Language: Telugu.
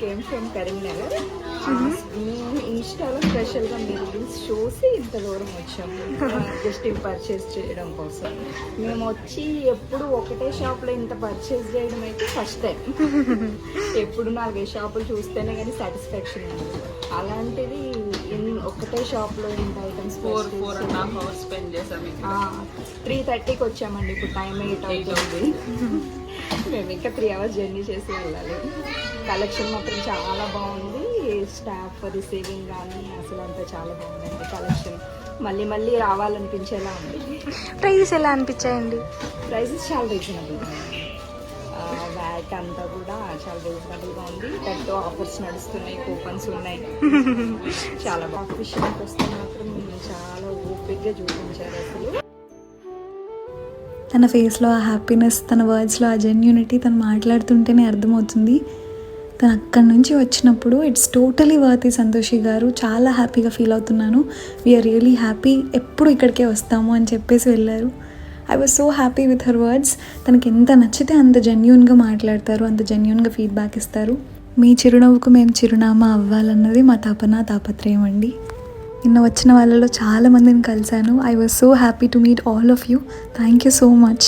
Came from Karimnagar. మేము ఇన్స్టాలో స్పెషల్గా మీరు రీల్స్ చూసి ఇంత దూరం వచ్చాము జస్ట్ ఇవి పర్చేస్ చేయడం కోసం. మేము వచ్చి ఎప్పుడు ఒకటే షాప్లో ఇంత పర్చేస్ చేయడం అయితే ఫస్ట్ టైం. ఎప్పుడు 4-5 షాపులు చూస్తేనే కానీ సాటిస్ఫాక్షన్ ఉంది. అలాంటిది ఒకటే షాప్లో ఇంత ఐటమ్స్ 4.5 hours స్పెండ్ చేసాము. 3:30కి వచ్చామండి. ఇప్పుడు టైం 8 అవుతుంది. మేము ఇంకా 3 hours జర్నీ చేసి వెళ్ళాలి. కలెక్షన్ మాత్రం చాలా బాగుంది. స్టాఫ్ రిసీవింగ్ కానీ అసలు అంతా చాలా బాగుందండి కలెక్షన్. మళ్ళీ మళ్ళీ రావాలనిపించేలా ఉంది. ప్రైజెస్ ఎలా అనిపించాయండి? ప్రైజెస్ చాలా రీజనబుల్గా ఉంది. వ్యాట్ అంతా కూడా చాలా రీజనబుల్గా ఉంది. దట్ ఆఫర్స్ నడుస్తున్నాయి, కూపన్స్ ఉన్నాయి. చాలా బాగా విషయానికి వస్తే మాత్రం చాలా ఓపిక్గా చూపించారు అసలు. తన ఫేస్లో ఆ హ్యాపీనెస్, తన వర్డ్స్లో ఆ జెన్యూనిటీ తను మాట్లాడుతుంటేనే అర్థమవుతుంది. తను అక్కడి నుంచి వచ్చినప్పుడు ఇట్స్ టోటలీ వర్త్. సంతోషి గారు చాలా హ్యాపీగా ఫీల్ అవుతున్నాను. వీఆర్ రియలీ హ్యాపీ, ఎప్పుడు ఇక్కడికే వస్తాము అని చెప్పేసి వెళ్ళారు. I was so happy with her words. తనకి ఎంత నచ్చితే అంత జెన్యూన్గా మాట్లాడతారు, అంత జెన్యూన్గా ఫీడ్బ్యాక్ ఇస్తారు. మీ చిరునవ్వుకు మేము చిరునామా అవ్వాలన్నది మా తాపత్రయం అండి. నిన్న వచ్చిన వాళ్ళలో చాలామందిని కలిశాను. I was so happy to meet all of you. Thank you so much.